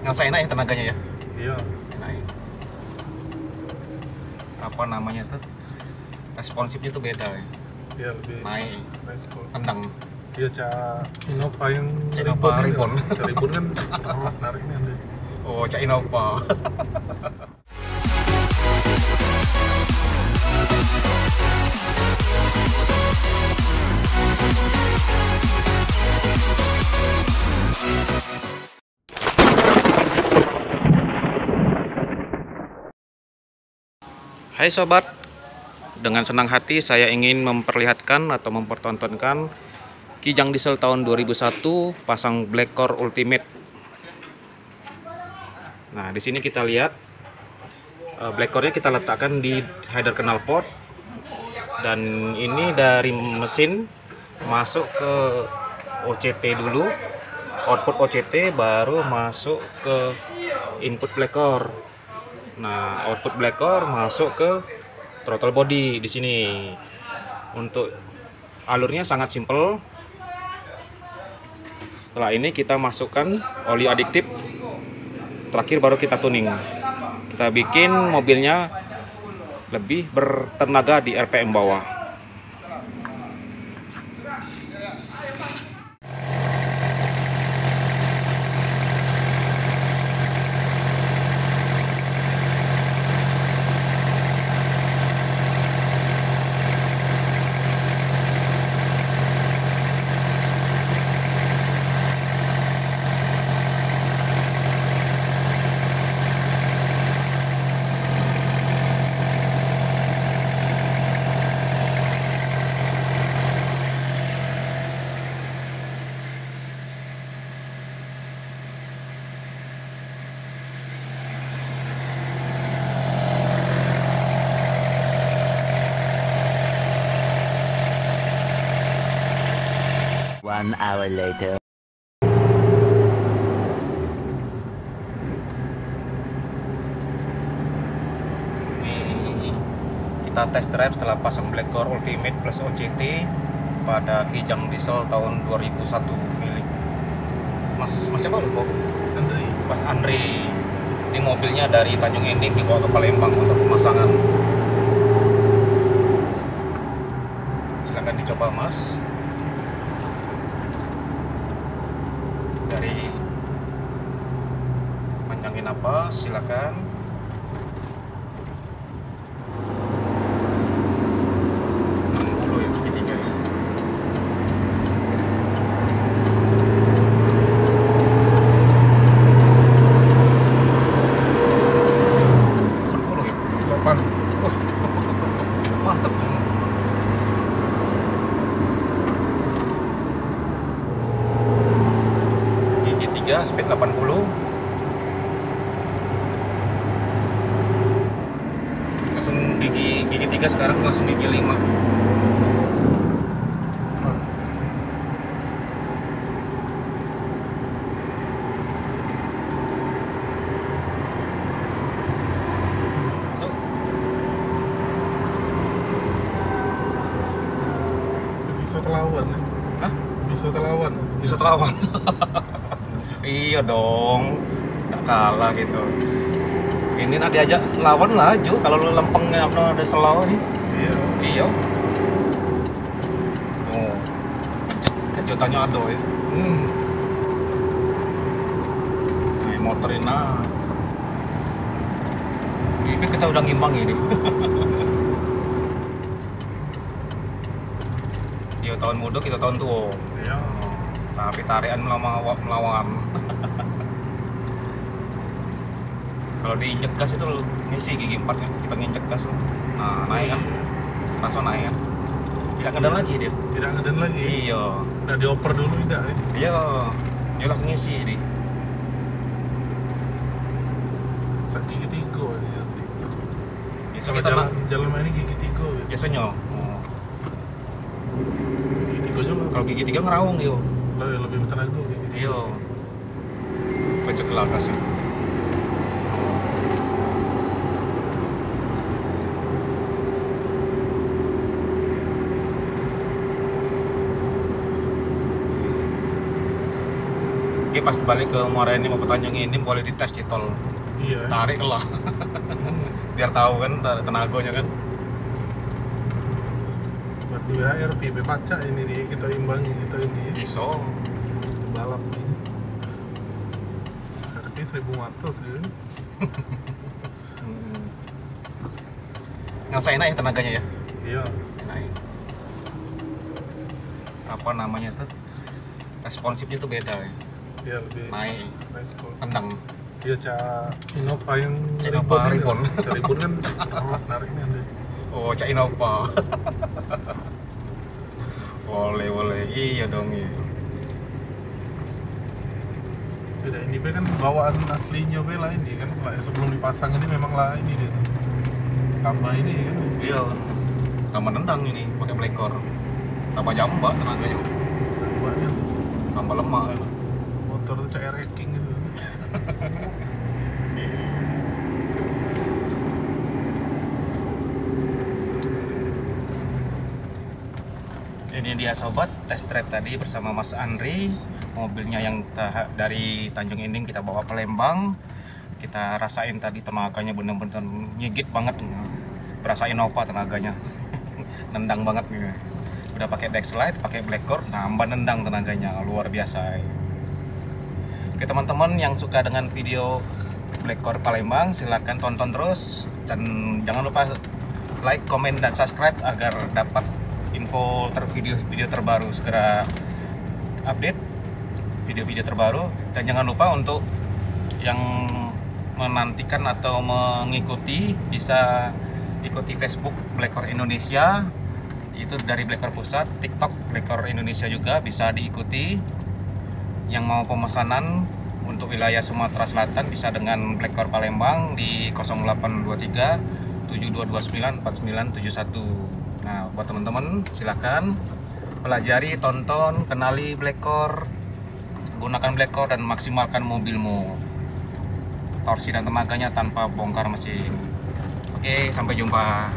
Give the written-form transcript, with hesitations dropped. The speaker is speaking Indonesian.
Ngerasa enak ya tenaganya ya? Iya. Enak ya. Apa namanya tuh? Responsifnya tuh beda ya. Iya lebih Naik, respon. tendang. Iya Cak Innova yang Innova Ribbon. Cak Ribbon kan nariknya ada. Oh, Cak Innova. Hai sobat, dengan senang hati saya ingin memperlihatkan atau mempertontonkan Kijang Diesel tahun 2001 pasang Black Core Ultimate. Nah, di sini kita lihat Black Core-nya kita letakkan di header knalpot, dan ini dari mesin masuk ke OCT dulu, output OCT baru masuk ke input Black Core. Nah, output Black Core masuk ke throttle body di sini. Untuk alurnya sangat simple. Setelah ini kita masukkan oli adiktif. Terakhir baru kita tuning. Kita bikin mobilnya lebih bertenaga di RPM bawah. One hour later. Ini kita test drive setelah pasang Black Core Ultimate plus OCT pada Kijang Diesel tahun 2001 milik Mas siapa lupa? Andri. Mas Andri. Ini mobilnya dari Tanjung Enim dibawa ke Palembang untuk pemasangan. Silakan dicoba Mas. Dari panjangin apa? Silakan. Ya, segitiga ya. Delapan. Wah, mantep. Gigi 3 speed 80. Langsung gigi 3 sekarang langsung gigi 5. So, Bisa terlawan ya. hah? Bisa terlawan. Bisa terlawan. Iya dong, gak kalah gitu. Ini nanti aja lawan laju kalau lu lempengnya ada slow nih. Iya. Iya. Oh, kejutannya ada ya. Nah, motorin nah. Ini kita udah ngimbang ini. Dia tahun muda, kita tahun tua. Iya. Tapi tarian melawan. Kalau diinjek gas itu ngisi gigi 4 kan, kita nginjek gas. Nah, naik kan. Langsung naik kan. Tidak ngeden lagi dia. Tidak ngeden lagi. Iya. Udah dioper dulu tidak ya? Iya. Dia langsung ngisi dia. Sak gigi 3 ya. Biasa Kalau kita jalan ini gigi 3 ya. biasanya. Oh. Gigi 3 juga. Kalau gigi 3 ngeraung dia. Lebih bertenaga gigi 3. Iya. Pecek lakasnya. Oke pas balik ke Muara Enim mau Tanjung Enim boleh dites di tol. Iya. Tarik lah. Biar tahu kan tenaganya kan. Buat UHR PB pacak ini nih kita imbangi kita ini. Iso. Balap nih. Harga 1.100 ya. Nggak usah enak ya tenaganya ya. Iya. Enak ya. Apa namanya tuh? Responsifnya tuh beda ya. Iya lebih Naik, respon. tendang. Dia Cak Innova yang Innova Ribbon. Ribbon kan nariknya ada. Oh, Cak Innova. Boleh. Iya dong ya. Beda ini be kan bawaan aslinya be lah ini kan lah, sebelum dipasang ini memang lah ini dia tuh. Tambah ini kan. Iya. Tambah nendang ini pakai blekor. Tambah jambak tenaganya. Tambahnya Tambah lemak ya. motor tuh CR King gitu. Ini dia sobat, test drive tadi bersama Mas Andri. Mobilnya yang dari Tanjung Enim kita bawa ke Lembang. Kita rasain tadi tenaganya bener-bener nyigit banget. Berasa Innova tenaganya. Nendang banget nih. Udah pakai deck slide, pakai blackcore, nambah nendang tenaganya, luar biasa. Oke teman-teman yang suka dengan video Blackcore Palembang, silahkan tonton terus dan jangan lupa like, komen, dan subscribe agar dapat info video terbaru, segera update video-video terbaru. Dan jangan lupa untuk yang menantikan atau mengikuti bisa ikuti Facebook Blackcore Indonesia, itu dari Blackcore Pusat, TikTok Blackcore Indonesia juga bisa diikuti. Yang mau pemesanan untuk wilayah Sumatera Selatan bisa dengan Blackcore Palembang di 0823 7229 4971. Nah, buat teman-teman silakan pelajari, tonton, kenali Blackcore, gunakan Blackcore dan maksimalkan mobilmu, torsi dan tenaganya tanpa bongkar mesin. Oke, sampai jumpa.